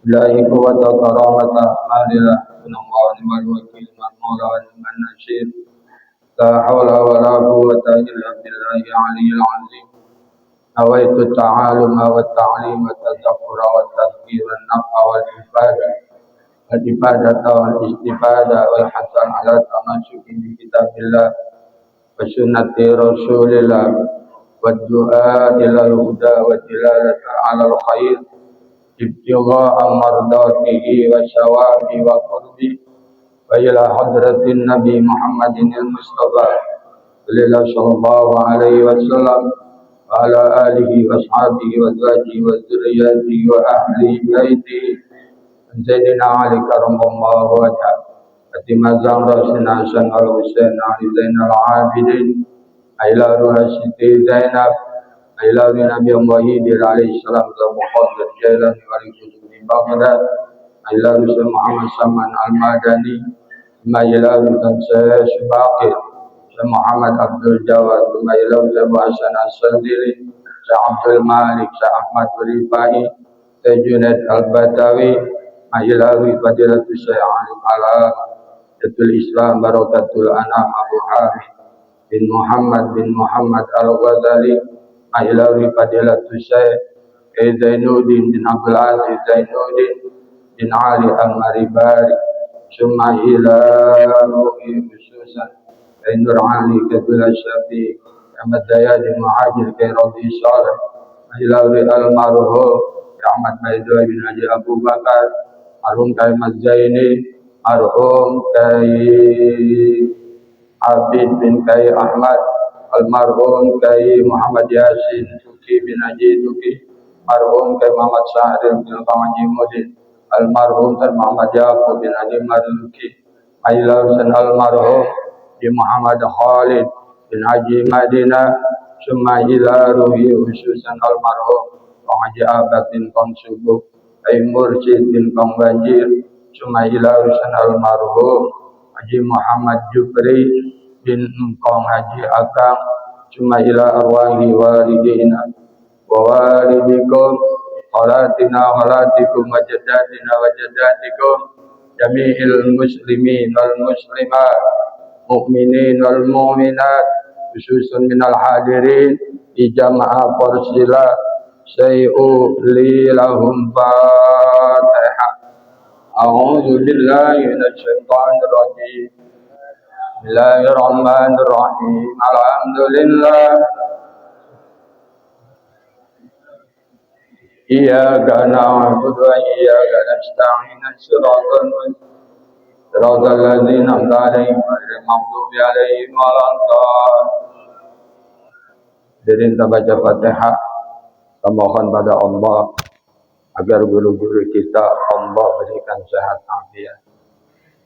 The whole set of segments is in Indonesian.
Billahi quwwata karamata alillah Punamawani malwakil marmawani manashir La hawla wa la quwwata illa billahi aliyil azim Nawaitu ta'aluma wa ta'lima tazakura wa tazkira nafa wal ibadah Wal ibadata wal istifadah wal hasan ala tamasuki bi kitabillah Wa sunnati rasulillah Wa du'a ilal huda wa tilalata ala al-khair ibtigha'a mardatihi wa syawabi wa qurbi wa ila hadratin Nabi Muhammadin al-Mustafa sallallahu alaihi wasallam wa ala alihi wa ashabihi wa zawjihi wa dzurriyyatihi wa ahli baitihi Sayyidina Ali karamallahu wajhah Fatimah Zahra Hasan al-Husain Ali Zainal Abidin ila ruh Siti Zainab ila Nabi Muhammad alaihi salam Muhammad Jailan wali kutub Baghdad ila Rasul Muhammad Saman al-Madani ila Rasul Syabaqir Muhammad Abdul Jawad ila Rasul Hasan al-Sandili Abdul Malik Ahmad Rifai Junaid al-Batawi ila Fadilatul Syekh Alim Alam Datul Islam Barakatul Anam Abu Hamid bin Muhammad al-Ghazali Ailawi Fadilatul Syekh Zainuddin bin Abdul Aziz Zainuddin bin Ali al-Maribari Summa ilahi khususan Nur Ali Kedula Syafiq Ahmad Dayadi Muhajir Kairadi Saleh Ailawi al-Marhum Ahmad Baidwa bin Haji Abu Bakar Arhum Kai Mazzaini Arhum Kai Abid bin Kai Ahmad Almarhum Kai Muhammad Yasin Tuki bin Haji Tuki Almarhum Kai Muhammad Syahrir bin Haji Mudin Almarhum Kai Muhammad Yaqub bin Haji Maduki Ailarusan Almarhum Di Muhammad Khalid bin Haji Madinah Summa ila ruhi khususan Almarhum Haji Abad bin Kongsubuh Kai Mursyid bin Kongbanjir Summa ila rusan Almarhum Haji Muhammad Jufri bin Kong Haji Akang Summa ila arwahi walidina wa walidikum Walatina walatikum wajadatina wajadatikum Jami'il muslimin wal muslimat Mu'minin wal mu'minat Khususun minal hadirin Di jama'ah porsila Say'u li lahum fatihah A'udzu billahi minasyaitonir rajim Bismillahirrahmanirrahim. Alhamdulillah. Iyyaka na'budu wa iyyaka nasta'in. Shiratal ladzina an'amta 'alaihim ghairil maghdubi 'alaihim waladdallin. Hadirin kita baca Fatihah. Kita mohon pada Allah agar guru-guru kita Allah berikan sehat afiat.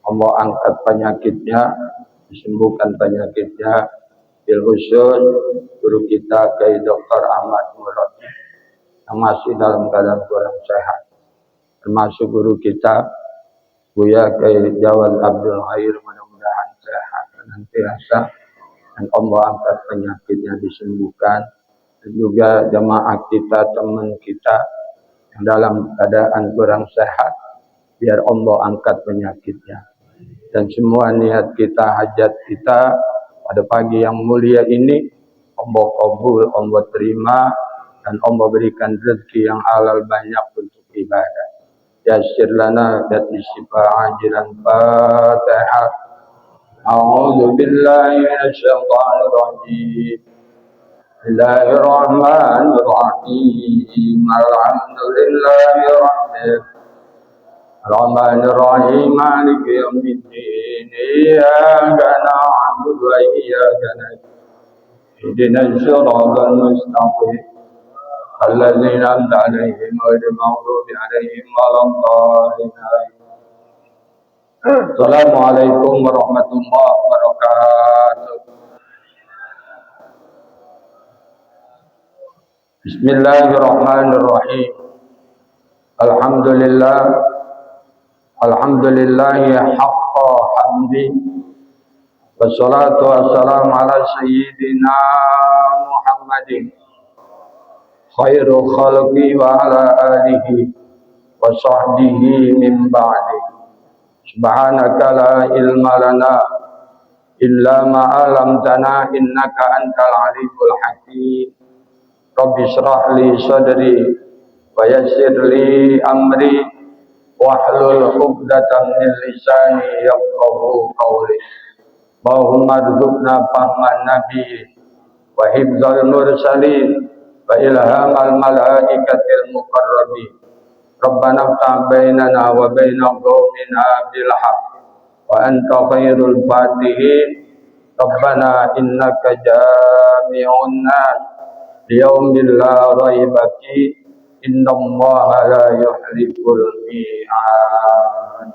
Allah angkat penyakitnya, disembuhkan penyakitnya. Bil khusus guru kita Kiai Dr. Ahmad Murad yang masih dalam keadaan kurang sehat, termasuk guru kita Buya Kiai Jawad Abdul Khair, mudah-mudahan sehat senantiasa dan Allah angkat penyakitnya, disembuhkan. Dan juga jemaah kita, teman kita yang dalam keadaan kurang sehat, biar Allah angkat penyakitnya. Dan semua niat kita, hajat kita pada pagi yang mulia ini Allah kabul, Allah terima, dan Allah berikan rezeki yang halal banyak untuk ibadah. Yassir lana dan istifa ajilan Fatihah. A'udzu billahi minasyaitonir rajim. Bismillahirrahmanirrahim. Alhamdulillahi rabbil Rahmanirrahim. Maliki yaumiddin. Iyyaka na'budu wa iyyaka nasta'in. اهدنا الصراط المستقيم الذين أنعمت عليهم غير المغضوب عليهم ولا الضالين. Assalamualaikum warahmatullahi wabarakatuh. Bismillahirrahmanirrahim. Alhamdulillahi haqqa hamdi. Wassalatu wassalamu ala sayyidina Muhammadin khairu khalqi wa ala alihi wa sahbihi min ba'di. Subhanaka la ilma lana illa ma 'allamtana innaka antal alimul hakim. Rabbi shrah li sadri wa yassir li amri wahlul 'uqdatam min lisani yafqahu qawli. Allahumma rzuqna fahman nabi wa hifdzal mursalin wa ilhamal malaikatil muqarrabin. Rabbana ftah bainana wa baina qaumina bil haqq wa anta khairul fatihin. Rabbana innaka jami'un nas liyaumin la raiba fihi innallaha la yukhliqul mi'ad.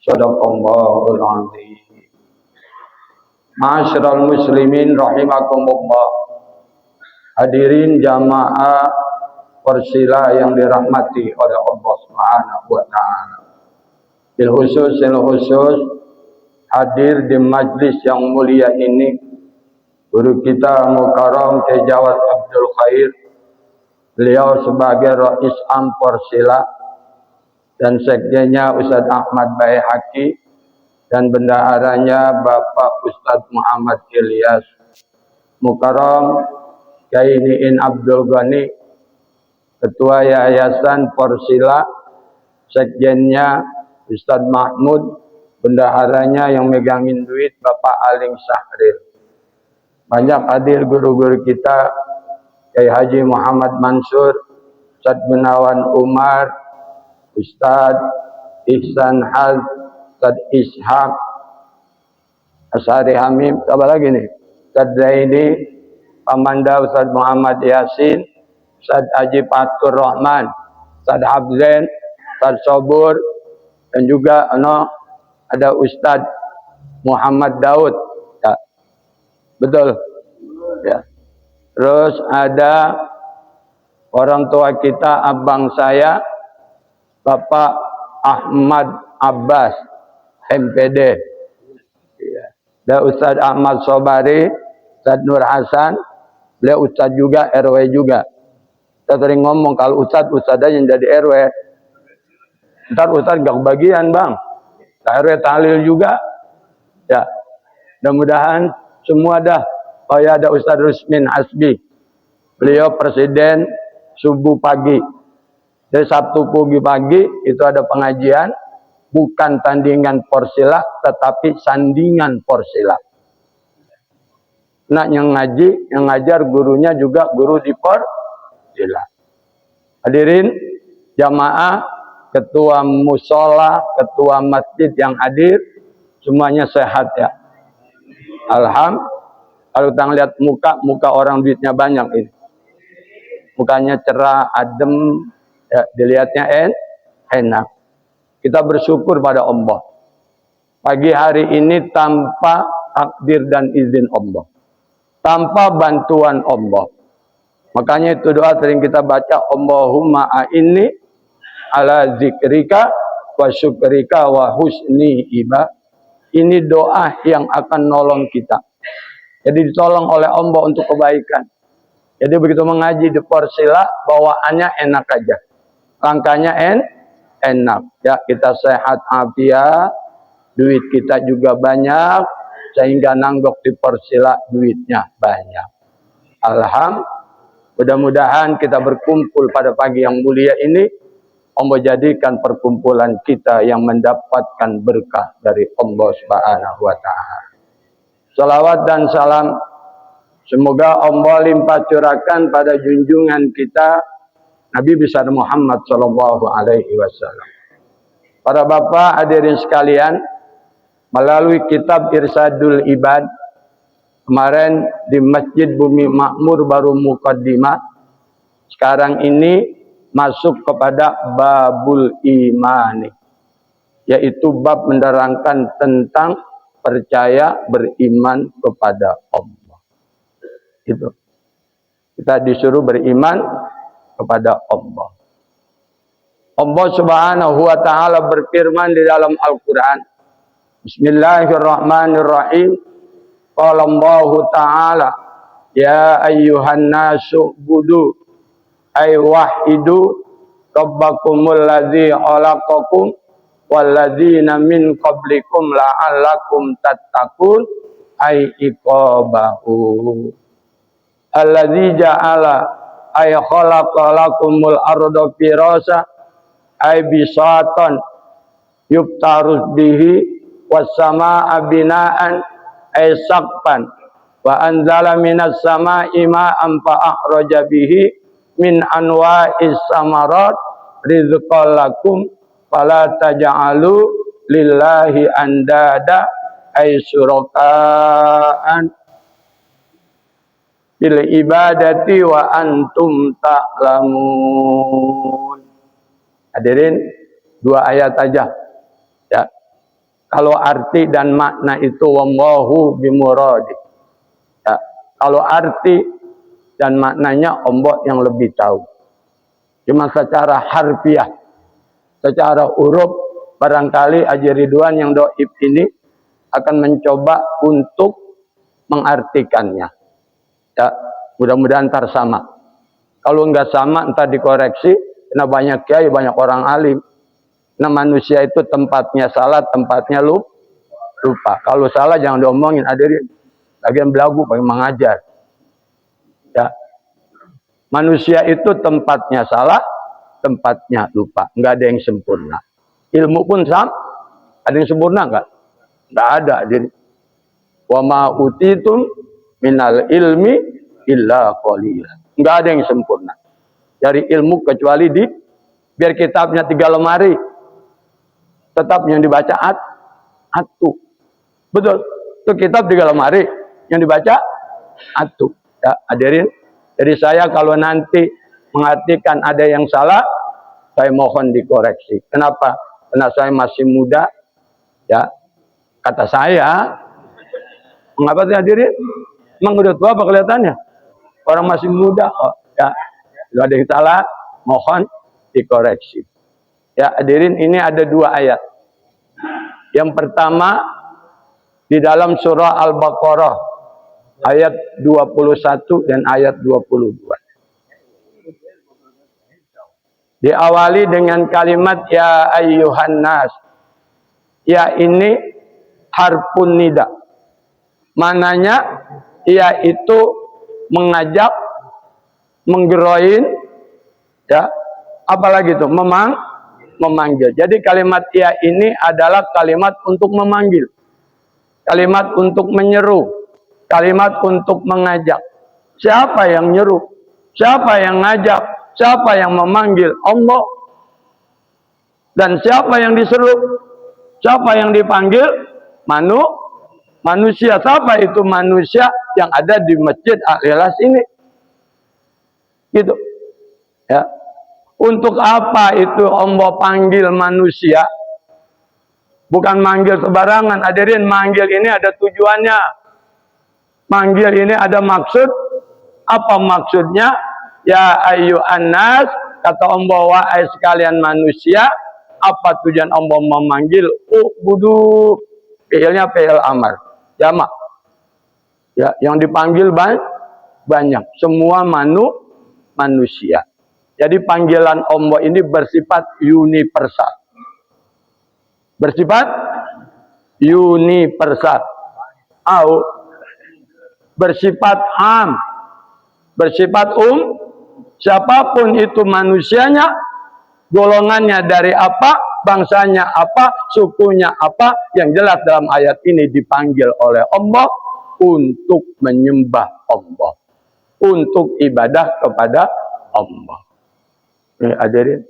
Shadaqallahul azim. Ma'asyiral muslimin rahimakumullah. Hadirin jamaah Persila yang dirahmati oleh Allah Subhanahu wa taala. Bil khusus hadir di majlis yang mulia ini guru kita Mukarram Kyai Jawad Abdul Khair. Beliau sebagai Rais Am Persila dan sekjennya Ustaz Ahmad Baihaqi dan bendaharanya Bapak Ustaz Muhammad Ilyas. Mukarram Kyai Niin Abdul Ghani, Ketua Yayasan Persila, sekjennya Ustaz Mahmud, bendaharanya yang megangin duit Bapak Aling Sahril. Banyak hadir guru-guru kita, Kyai Haji Muhammad Mansur, Ustaz Gunawan Umar, Ustaz Ihsan Hal, Ustaz Ishaq, Asyari Hamim, apa lagi nih? Ustaz Zaini, Pamanda Ustaz Muhammad Yasin, Ustaz Haji Fatur Rahman, Ustaz Habzain, Ustaz Sobur, dan juga ada Ustaz Muhammad Daud. Ya. Betul. Ya. Terus ada orang tua kita, abang saya, Bapak Ahmad Abbas, MPD. Ya. Ada Ustaz Ahmad Sobari, Ustaz Nur Hasan, beliau Ustaz juga, RW juga. Kita sering ngomong kalau Ustaz aja yang jadi RW. Ntar Ustaz gak kebagian bang. RW tahlil juga. Ya. Mudah-mudahan semua dah. Oh ya, ada Ustaz Rusmin Hasbi. Beliau presiden subuh pagi. Dari Sabtu pagi itu ada pengajian. Bukan tandingan Persila, tetapi sandingan Persila. Nah, yang ngaji, yang ngajar gurunya juga guru di Persila. Hadirin jamaah, ketua musola, ketua masjid yang hadir, semuanya sehat ya. Alhamdulillah. Kalau kita lihat muka orang duitnya banyak ini. Mukanya cerah, adem, ya, dilihatnya enak. Kita bersyukur pada Allah. Pagi hari ini tanpa takdir dan izin Allah. Tanpa bantuan Allah. Makanya itu doa sering kita baca. Allahumma a'inni ala zikrika wa syukrika wa husni ibadah. Ini doa yang akan nolong kita. Jadi ditolong oleh Allah untuk kebaikan. Jadi begitu mengaji di Persila, bawaannya enak aja. Langkahnya enak. Ya, kita sehat afiat, duit kita juga banyak, sehingga nanggok di Persila duitnya banyak. Alhamdulillah. Mudah-mudahan kita berkumpul pada pagi yang mulia ini, Allah jadikan perkumpulan kita yang mendapatkan berkah dari Allah Subhanahu wa taala. Salawat dan salam semoga Allah limpah curahkan pada junjungan kita Nabi besar Muhammad sallallahu alaihi wasallam. Para bapak hadirin sekalian, melalui kitab Irsadul Ibad Kemarin di Masjid Bumi Makmur baru mukaddimah. Sekarang ini masuk kepada babul imani, yaitu bab menerangkan tentang percaya beriman kepada Allah. Itu. Kita disuruh beriman kepada Allah. Allah Subhanahu wa taala berfirman di dalam Al-Qur'an. Bismillahirrahmanirrahim. Qala Allah taala, ya ayyuhan nasu budu ay wahidu rabbakumul ladzi khalaqakum walladzina min qablikum la'allakum tattaqun ay iqabahu alladzi ja'ala ay khalaqalakumul arda firasa ay bisatan yubtarus bihi was samaa binaan ay saqfan wa anzala minas samaa'i ma'an fa akhraja bihi min anwa'is samarat rizqan lakum fala taj'alu lillahi andada ay syuraka'an bil ibadati wa antum ta'lamun. Hadirin, dua ayat aja ya. Kalau arti dan makna itu wallahu bimuradi. Ya, kalau arti dan maknanya Allah yang lebih tahu. Cuma secara harfiah, secara huruf, barangkali Haji Ridwan yang doib ini akan mencoba untuk mengartikannya. Ya, mudah-mudahan ntar sama. Kalau enggak sama, ntar dikoreksi. Karena banyak kiai, banyak orang alim. Nah, manusia itu tempatnya salah, tempatnya lupa. Kalau salah jangan diomongin, hadirin. Lagian belagu bagi mengajar. Ya. Manusia itu tempatnya salah, tempatnya lupa. Enggak ada yang sempurna. Ilmu pun sama. Ada yang sempurna enggak? Enggak ada, hadirin. Wa ma utitum minal ilmi illa qalila. Enggak ada yang sempurna. Dari ilmu kecuali biar kitabnya 3 lemari. Tetap yang dibaca atu. Betul. Itu kitab 3 lemari. Yang dibaca atu. Ya, hadirin. Jadi saya kalau nanti mengartikan ada yang salah, saya mohon dikoreksi. Kenapa? Karena saya masih muda. Ya. Kata saya, mengapa sih hadirin? Emang udah tua apa kelihatannya? Orang masih muda. Oh, ya. Kalau ada yang salah, mohon dikoreksi. Ya, hadirin, ini ada 2 ayat. Yang pertama di dalam surah Al-Baqarah ayat 21 dan ayat 22. Diawali dengan kalimat ya ayyuhan nas. Ya ini harfun nida. Mananya ya itu mengajak, menggeroin, ya, apalagi itu memanggil. Jadi kalimat ya ini adalah kalimat untuk memanggil, kalimat untuk menyeru, kalimat untuk mengajak. Siapa yang nyeru? Siapa yang ngajak? Siapa yang memanggil? Allah. Dan siapa yang diseru? Siapa yang dipanggil? Manusia. Siapa itu manusia yang ada di Masjid Al-Ikhlas ini? Gitu. Ya. Untuk apa itu Allah panggil manusia? Bukan manggil sembarangan. Hadirin, manggil ini ada tujuannya. Manggil ini ada maksud. Apa maksudnya? Ya ayyuhan nas, kata Allah, wahai sekalian manusia. Apa tujuan Allah memanggil? Ubudu. Fi'ilnya fi'il amar. Jamak. Ya, yang dipanggil banyak. Semua manusia. Jadi panggilan Allah ini bersifat universal. Bersifat universal. Atau bersifat am. Bersifat siapapun itu manusianya, golongannya dari apa, bangsanya apa, sukunya apa, yang jelas dalam ayat ini dipanggil oleh Allah untuk menyembah Allah, untuk ibadah kepada Allah. Ini hadirin,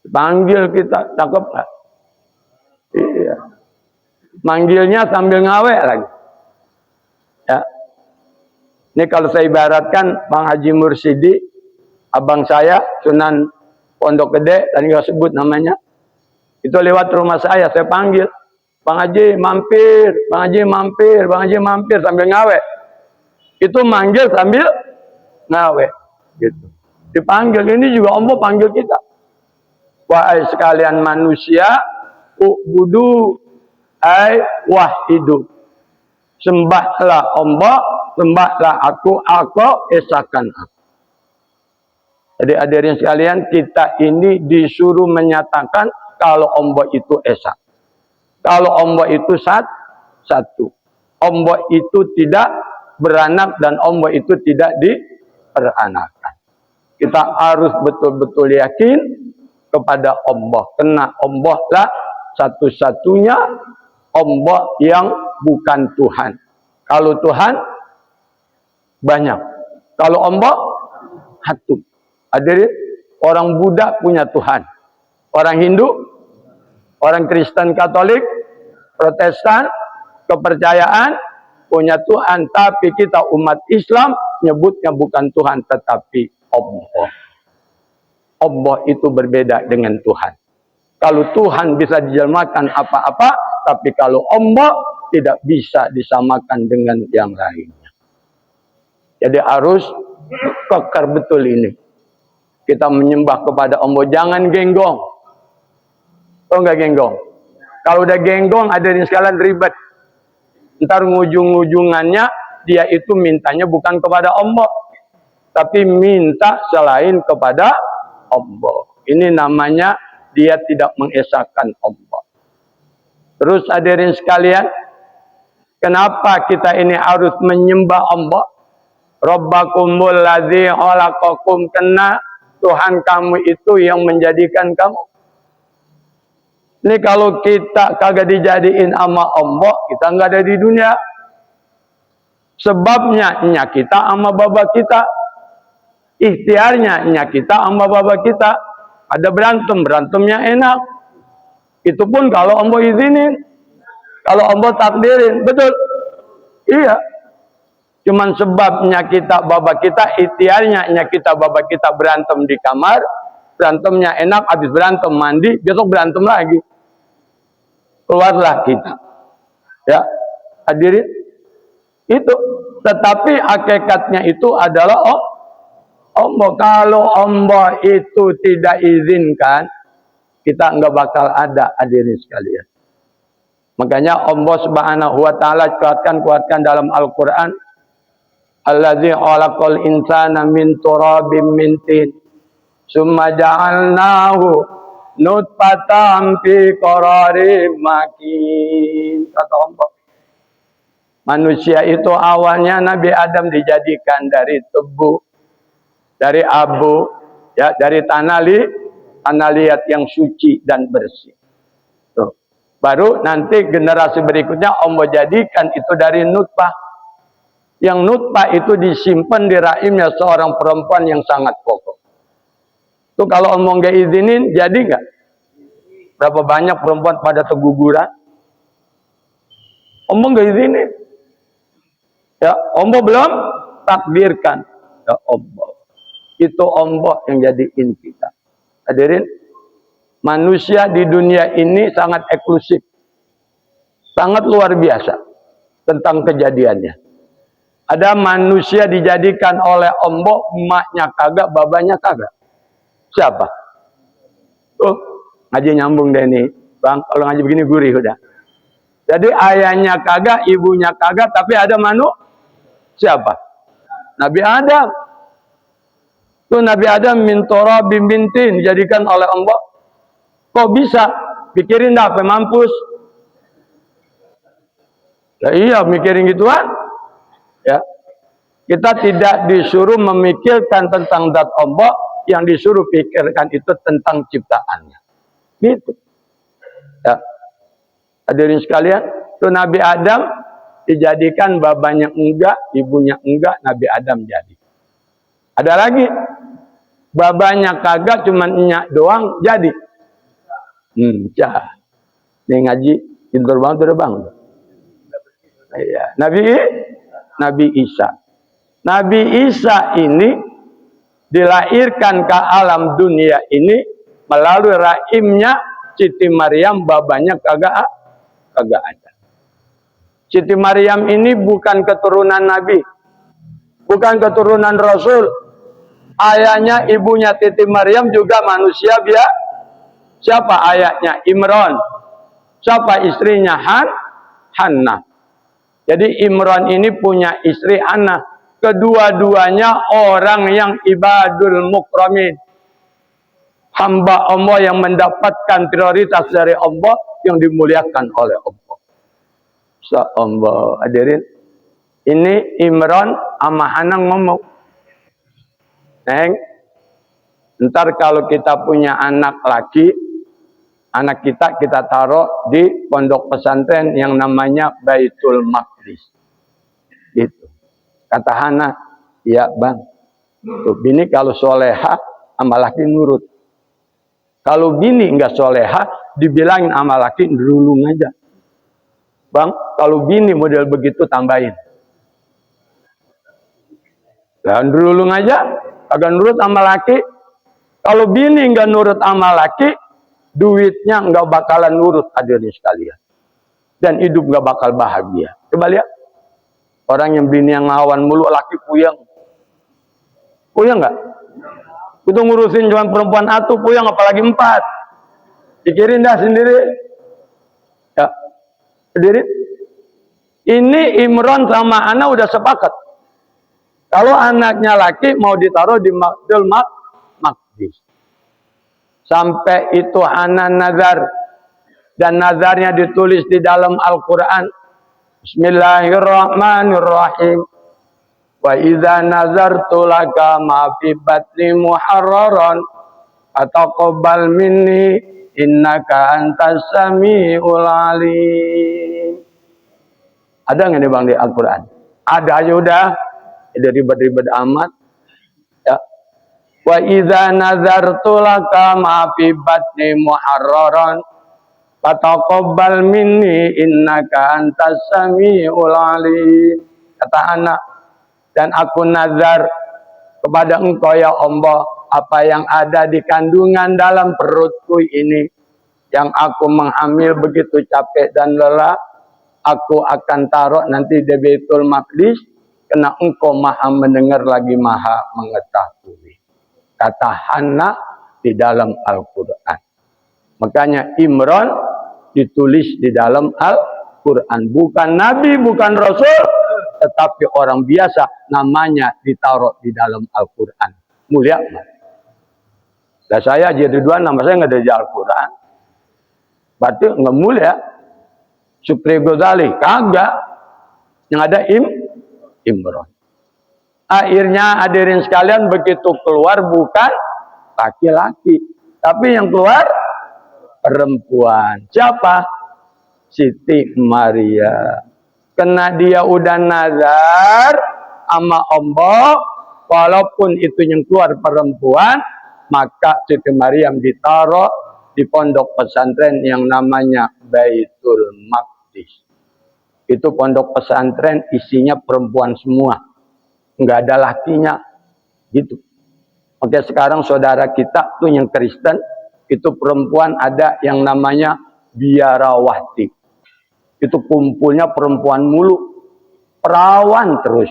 panggil kita, cakep gak? Iya. Manggilnya sambil ngawe lagi. Ya, Ini kalau saya ibaratkan Bang Haji Mursidi, abang saya, Sunan Pondok Gede, tadi nggak sebut namanya, itu lewat rumah saya panggil, Bang Haji mampir, Bang Haji mampir, Bang Haji mampir sambil ngawe. Itu manggil sambil ngawe, gitu. Dipanggil, ini juga Allah panggil kita. Wahai sekalian manusia, ubudu ay wahidu. Sembahlah Allah, sembahlah aku esakan aku. Jadi hadirin sekalian, kita ini disuruh menyatakan kalau Allah itu esa. Kalau Allah itu satu. Allah itu tidak beranak dan Allah itu tidak diperanakan. Kita harus betul-betul yakin kepada Allah. Karena Allah lah satu-satunya Allah yang bukan Tuhan. Kalau Tuhan banyak. Kalau Allah satu. Hadirin, orang Buddha punya Tuhan. Orang Hindu, orang Kristen Katolik, Protestan, kepercayaan punya Tuhan. Tapi kita umat Islam nyebutnya bukan Tuhan tetapi Allah. Allah itu berbeda dengan Tuhan. Kalau Tuhan bisa dijelmakan apa-apa, tapi kalau Allah tidak bisa disamakan dengan yang lainnya. Jadi harus kekar betul ini. Kita menyembah kepada Allah, jangan genggong. Oh enggak genggong. Kalau udah genggong, ada di sekalian ribet. Ntar ujung-ujungannya dia itu mintanya bukan kepada Allah, tapi minta selain kepada Allah. Ini namanya dia tidak mengesahkan Allah. Terus hadirin sekalian, kenapa kita ini harus menyembah Allah? Rabbakumul ladzi khalaqakum, karena Tuhan kamu itu yang menjadikan kamu. Ini kalau kita kagak dijadiin sama Allah, kita nggak ada di dunia. Sebabnya nyak kita sama baba kita. Ikhtiarnya nyak kita sama baba kita. Ada berantemnya enak. Itu pun kalau Allah izinin. Kalau Allah takdirin, betul. Iya. Cuman sebabnya kita, baba kita, ikhtiarnya kita, baba kita berantem di kamar, berantemnya enak, habis berantem mandi, besok berantem lagi. Keluarlah kita. Ya, hadirin. Itu. Tetapi hakikatnya itu adalah Allah. Kalau Allah itu tidak izinkan, kita enggak bakal ada, hadirin sekalian. Makanya Allah Subhanahu wa taala kuatkan dalam Al-Qur'an, Allazi khalaqal insana min turabim min tin summa ja'alnahu nutfatan fi qararim makin. Kata Allah, manusia itu awalnya Nabi Adam dijadikan dari tebu, dari abu, ya, dari tanah liat yang suci dan bersih. Tuh. Baru nanti generasi berikutnya Allah jadikan itu dari nutfah. Yang nutfah itu disimpan di rahimnya seorang perempuan yang sangat kokoh. Itu kalau Allah nggak izinin, jadi nggak? Berapa banyak perempuan pada keguguran? Allah nggak izinin. Ya, Allah belum takdirkan. Ya Allah. Itu Allah yang jadiin kita. Hadirin, manusia di dunia ini sangat eksklusif. Sangat luar biasa tentang kejadiannya. Ada manusia dijadikan oleh Allah, emaknya kagak, babanya kagak. Siapa? Ngaji nyambung deh nih, Bang. Kalau ngaji begini gurih udah. Jadi ayahnya kagak, ibunya kagak, tapi ada siapa? Nabi Adam. Tuh Nabi Adam min turabim min tin, dijadikan oleh Allah. Kok bisa? Pikirin dah, sampai mampus. Ya iya, mikirin gituan. Ya, kita tidak disuruh memikirkan tentang zat Allah, yang disuruh pikirkan itu tentang ciptaannya. Gitu. Ya. Hadirin sekalian, itu Nabi Adam dijadikan babanya enggak, ibunya enggak, Nabi Adam jadi. Ada lagi, babanya kagak, cuman enyak doang jadi. Cah. Ini ngaji pintar banget udah Bang. Iya, Nabi Isa. Nabi Isa ini dilahirkan ke alam dunia ini melalui rahimnya Siti Maryam, babanya kagak ada. Siti Maryam ini bukan keturunan Nabi, bukan keturunan Rasul. Ayahnya, ibunya Siti Maryam juga manusia biasa. Siapa ayahnya? Imran. Siapa istrinya? Hannah. Jadi Imran ini punya istri Hannah. Kedua-duanya orang yang ibadul mukramin. Hamba Allah yang mendapatkan prioritas dari Allah, yang dimuliakan oleh Allah. Allah hadirin. Ini Imran sama Hannah ngomong. Neng, ntar kalau kita punya anak laki, anak kita taruh di pondok pesantren yang namanya Baitul Maqdis. Gitu. Kata Hannah, ya bang. Tuh, bini kalau soleha, sama laki nurut. Kalau bini enggak soleha, dibilangin sama laki, ngerulung aja. Bang, kalau bini model begitu tambahin. Dan ngerulung aja, agak nurut sama laki. Kalau bini enggak nurut sama laki, duitnya enggak bakalan nurut, hadirin sekalian. Dan hidup enggak bakal bahagia. Coba lihat. Orang yang bini yang ngawan mulu, laki puyeng. Puyeng enggak? Itu ngurusin cuma perempuan atuh, puyeng apalagi 4. Pikirin dah sendiri. Ya. Sendiri. Ini Imran sama Hannah udah sepakat. Kalau anaknya laki mau ditaruh di Baitul Maqdis. Sampai itu Hannah nazar. Dan nazarnya ditulis di dalam Al-Quran. Bismillahirrahmanirrahim. Wa idza nazartu laka ma fi batni muharraran ataqabbal minni innaka antas samiul alim. Ada nggak nih bang di Al-Quran? Ada aja udah. Jadi ribet-ribet amat. Ya. Wa idza nazartu laka ma fi batni muharraran fataqabbal minni innaka antas samiul alim. Kata anak, dan aku nazar kepada engkau ya Allah, apa yang ada di kandungan dalam perutku ini, yang aku menghamil begitu capek dan lelah, aku akan taruh nanti di Baitul Maqdis, karena engkau maha mendengar lagi maha mengetahui. Kata Hannah di dalam Al-Quran. Makanya Imran ditulis di dalam Al-Quran. Bukan Nabi, bukan Rasul, tetapi orang biasa, namanya ditaruh di dalam Al-Quran. Mulia. Dan saya jadi Ridwan, nama saya nggak ada di Al-Quran. Berarti nggak mulia. Supri Ghazali kagak. Yang ada Imran. Akhirnya hadirin sekalian, begitu keluar bukan laki-laki, tapi yang keluar perempuan. Siapa? Siti Maryam. Karena dia udah nazar sama Allah, walaupun itu yang keluar perempuan, maka Siti Maryam ditaruh di pondok pesantren yang namanya Baitul Maqdis. Itu pondok pesantren isinya perempuan semua, nggak ada lakinya, gitu. Oke, sekarang saudara kita tuh yang Kristen, itu perempuan ada yang namanya biarawati. Itu kumpulnya perempuan mulu, perawan terus.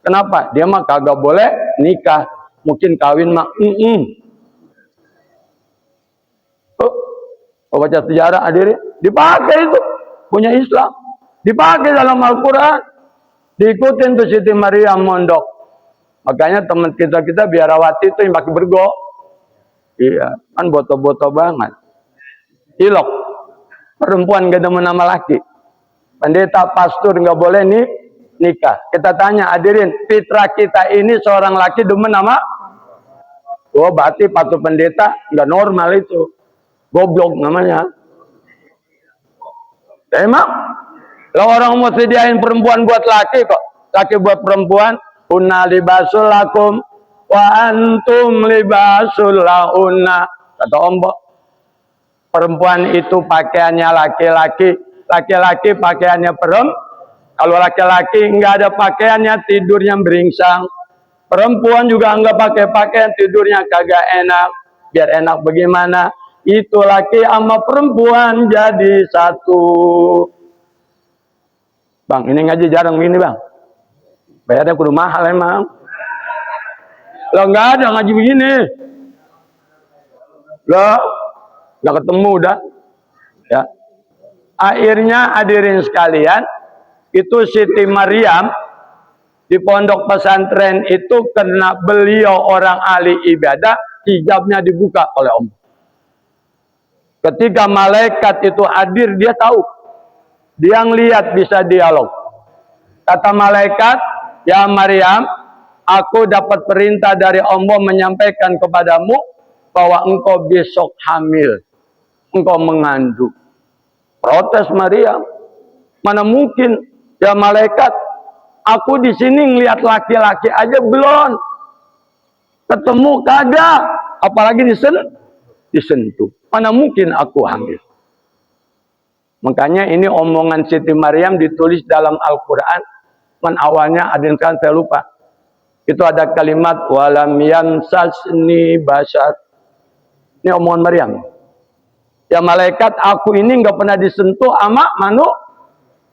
Kenapa? Dia mah kagak boleh nikah, mungkin kawin mah baca sejarah hadirin, dipakai itu punya Islam, dipakai dalam Al-Quran, diikutin tuh Siti Maryam mondok. Makanya teman kita biarawati itu yang pakai bergo, iya kan boto-boto banget, ilok, perempuan gak demen nama laki. Pendeta, pastor nggak boleh nih nikah. Kita tanya hadirin, fitrah kita ini seorang laki demen nama, oh berarti patuh pendeta nggak normal itu, goblok namanya. Emang, kalau orang mau sediain perempuan buat laki kok, laki buat perempuan, kunna libasul lakum wa antum libasul launna. Kata ombok, perempuan itu pakaiannya laki-laki, laki-laki pakaiannya Kalau laki-laki nggak ada pakaiannya, tidurnya beringsang. Perempuan juga nggak pakai pakaian, tidurnya kagak enak. Biar enak bagaimana? Itu laki sama perempuan jadi satu. Bang, ini ngaji jarang begini bang. Bayarnya kudu mahal emang. Lo nggak ada ngaji begini. Lo nggak ketemu dah. Ya. Akhirnya hadirin sekalian, itu Siti Maryam di pondok pesantren itu karena beliau orang ahli ibadah, hijabnya dibuka oleh Allah. Ketika malaikat itu hadir, dia tahu. Dia ngelihat, bisa dialog. Kata malaikat, ya Maryam, aku dapat perintah dari Allah menyampaikan kepadamu bahwa engkau besok hamil. Engkau mengandung. Protes Maryam. Mana mungkin, ya malaikat, aku di sini ngelihat laki-laki aja belum. Ketemu kagak, apalagi disentuh. Mana mungkin aku hamil. Makanya ini omongan Siti Maryam ditulis dalam Al-Quran. Kan awalnya ada yang kan saya lupa. Itu ada kalimat walam yamsasni basyar. Ini omongan Maryam. Ya malaikat, aku ini nggak pernah disentuh sama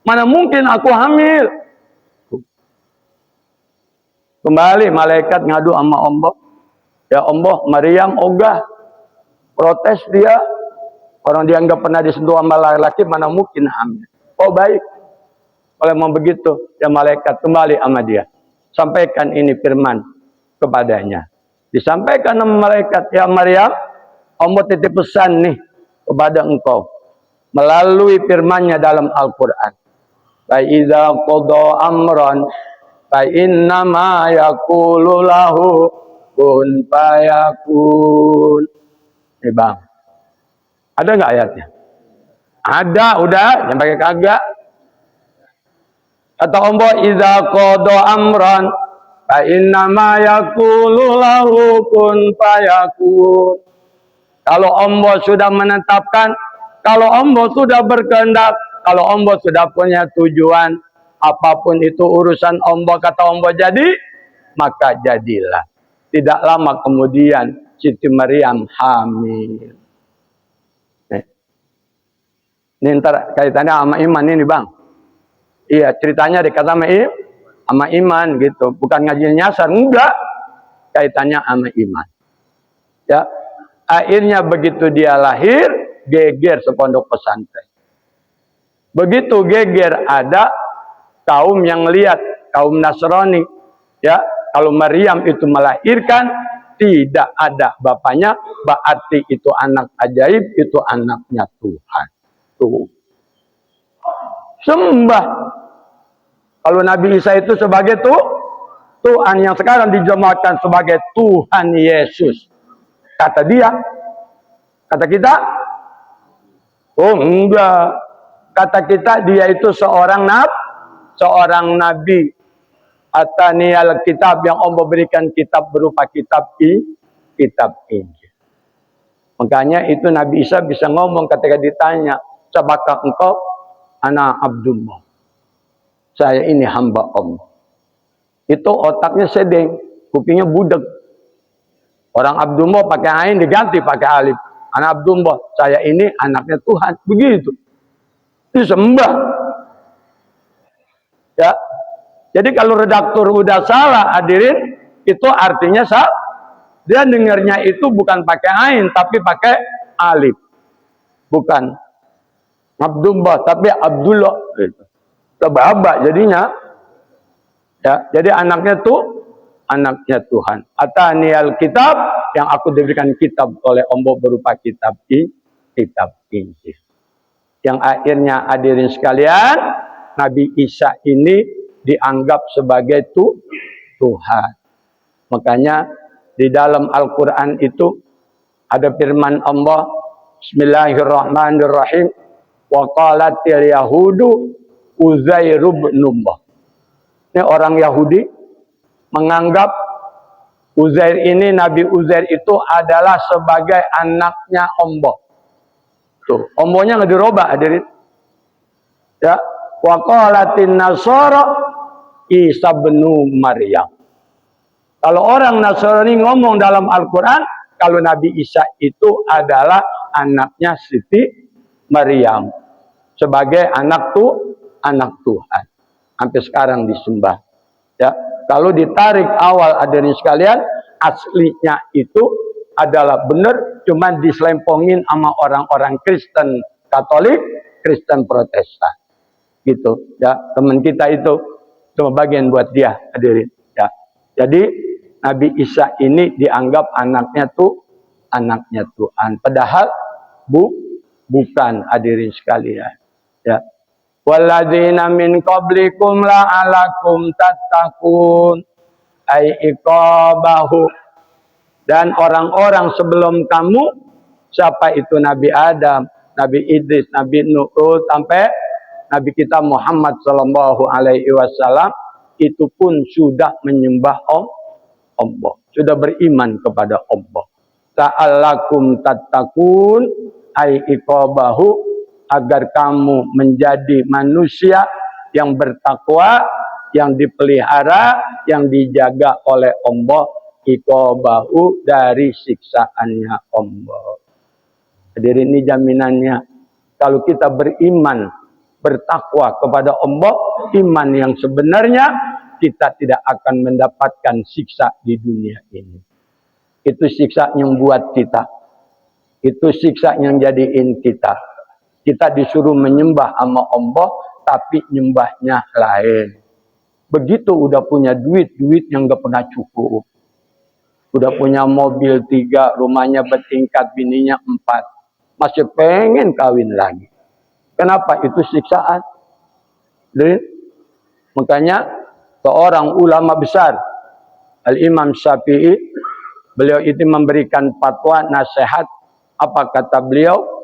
mana mungkin aku hamil. Kembali malaikat ngadu sama Allah. Ya Allah, Maryam ogah. Protes dia. Orang dia nggak pernah disentuh sama laki-laki, mana mungkin hamil. Oh baik. Kalau mau begitu, ya malaikat kembali sama dia. Sampaikan ini firman kepadanya. Disampaikan sama malaikat, ya Maryam, Allah titip pesan nih kepada engkau. Melalui firmannya dalam Al-Quran. Fa'idha qada amran fa'innama yakulu lahu kun fayakun. Nih bang. Ada nggak ayatnya? Ada, udah, yang pakai kagak. Kata Allah, idza qada amran fa innama yaqulu lahu kun fayakun. Kalau Allah sudah menetapkan, kalau Allah sudah berkehendak, kalau Allah sudah punya tujuan, apapun itu urusan Allah, kata Allah jadi, maka jadilah. Tidak lama kemudian Siti Maryam hamil. Ini ntar kaitannya sama iman ini bang. Iya ceritanya dikata sama iman gitu. Bukan ngaji nyasar, enggak. Kaitannya sama iman. Ya, akhirnya begitu dia lahir, geger sepondok pesantren. Begitu geger ada kaum yang lihat, kaum Nasrani. Ya, kalau Maryam itu melahirkan, tidak ada bapaknya, berarti itu anak ajaib, itu anaknya Tuhan. Tuh. Sembah. Kalau Nabi Isa itu sebagai Tuhan yang sekarang dijemaatkan sebagai Tuhan Yesus. Kata dia. Kata kita. Oh enggak. Kata kita dia itu seorang nabi. Ataniyal kitab yang Allah berikan kitab berupa kitab Injil. Makanya itu Nabi Isa bisa ngomong ketika ditanya. Sabakah engkau anak Abdullah. Saya ini hamba Allah. Itu otaknya sedeng, kupingnya budak. Orang Abdullah pakai ain diganti pakai alif. Anak Abdullah, saya ini anaknya Tuhan. Begitu. Itu sembah. Ya. Jadi kalau redaktur udah salah hadirin, itu artinya salah. Dia dengarnya itu bukan pakai ain tapi pakai alif. Bukan Abdullah tapi Abdullah gitu. Tebabak jadinya. Ya, jadi anaknya Tuhan. Ataniyal kitab yang aku diberikan kitab oleh Allah berupa kitab Injil. Yang akhirnya hadirin sekalian, Nabi Isa ini dianggap sebagai Tuhan. Makanya di dalam Al-Qur'an itu ada firman Allah, Bismillahirrahmanirrahim. Wa qalatil yahudu Uzair ibn Allah. Ini orang Yahudi menganggap Uzair ini, Nabi Uzair itu adalah sebagai anaknya Allah. Tuh, Allahnya nggak dirubah hadirin. Ya, wa qalatin nasara Isa bin Maryam. Kalau orang Nasrani ngomong dalam Al-Quran, kalau Nabi Isa itu adalah anaknya Siti Maryam. Sebagai anak Tuhan. Sampai sekarang disembah. Ya, kalau ditarik awal hadirin sekalian, aslinya itu adalah benar, cuman diselempongin sama orang-orang Kristen Katolik, Kristen Protestan. Gitu, ya. Teman kita itu cuma bagian buat dia, hadirin. Ya. Jadi Nabi Isa ini dianggap anaknya Tuhan. Padahal bukan, hadirin sekalian. Ya. Walladzina min qablikum la'alakum tattaqun ay iqabahu. Dan orang-orang sebelum kamu, siapa itu Nabi Adam, Nabi Idris, Nabi Nuh, sampai Nabi kita Muhammad sallallahu alaihi wasallam itu pun sudah menyembah Allah, sudah beriman kepada Allah. Ta'allakum tattaqun ay iqabahu, agar kamu menjadi manusia yang bertakwa, yang dipelihara, yang dijaga oleh Allah, iqabahu, dari siksaannya Allah. Hadirin, ini jaminannya. Kalau kita beriman, bertakwa kepada Allah, iman yang sebenarnya, kita tidak akan mendapatkan siksa di dunia ini. Itu siksa yang buat kita. Itu siksa yang jadiin kita. Kita disuruh menyembah sama Allah, tapi nyembahnya lain. Begitu udah punya duit yang gak pernah cukup. Udah punya mobil 3, rumahnya bertingkat, bininya 4. Masih pengen kawin lagi. Kenapa? Itu siksaan. Jadi, makanya seorang ulama besar, Al-Imam Syafi'i, beliau itu memberikan fatwa, nasihat. Apa kata beliau?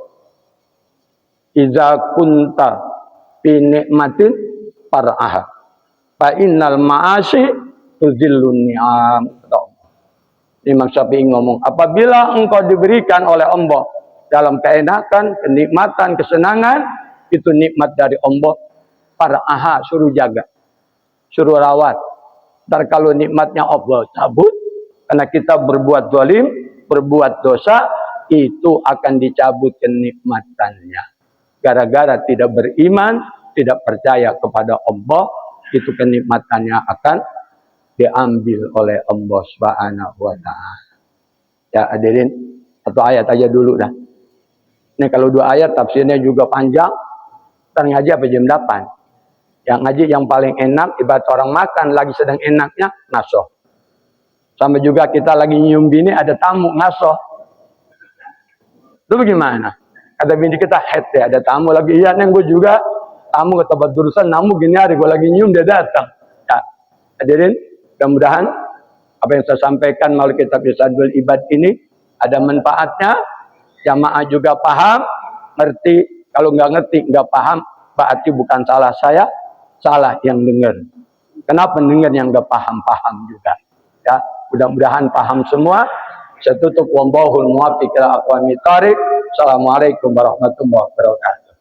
Iza kunta fi nikmatin far'aha fa innal ma'asi tuzillun ni'am. Imam Syafi'i ngomong, apabila engkau diberikan oleh Allah dalam keenakan, kenikmatan, kesenangan, itu nikmat dari Allah, far'aha, suruh jaga, suruh rawat. Ntar kalau nikmatnya Allah cabut, karena kita berbuat zalim, berbuat dosa, itu akan dicabut kenikmatannya. Gara-gara tidak beriman, tidak percaya kepada Allah, itu kenikmatannya akan diambil oleh Allah Subhanahu wa ta'ala. Ya hadirin, satu ayat aja dulu dah. Ini kalau 2 ayat tafsirnya juga panjang. Ntar ngaji apa jam 8. Yang ngaji yang paling enak, ibarat orang makan lagi sedang enaknya, ngasoh. Sama juga kita lagi nyium bini, ada tamu ngasoh. Itu bagaimana? Kata bini kita, head ya, ada tamu lagi. Iya neng, gue juga tamu ke tempat urusan, namu gini hari gue lagi nyium, dia datang. Ya, hadirin, mudah-mudahan apa yang saya sampaikan melalui kitab Irsyadul Ibad ini ada manfaatnya. Jamaah juga paham, ngerti. Kalau nggak ngerti, nggak paham, berarti bukan salah saya, salah yang dengar. Kenapa dengar yang nggak paham juga? Ya, mudah-mudahan paham semua. Saya tutup, wallahul muwaffiq ila aqwamit thoriq. Assalamualaikum warahmatullahi wabarakatuh.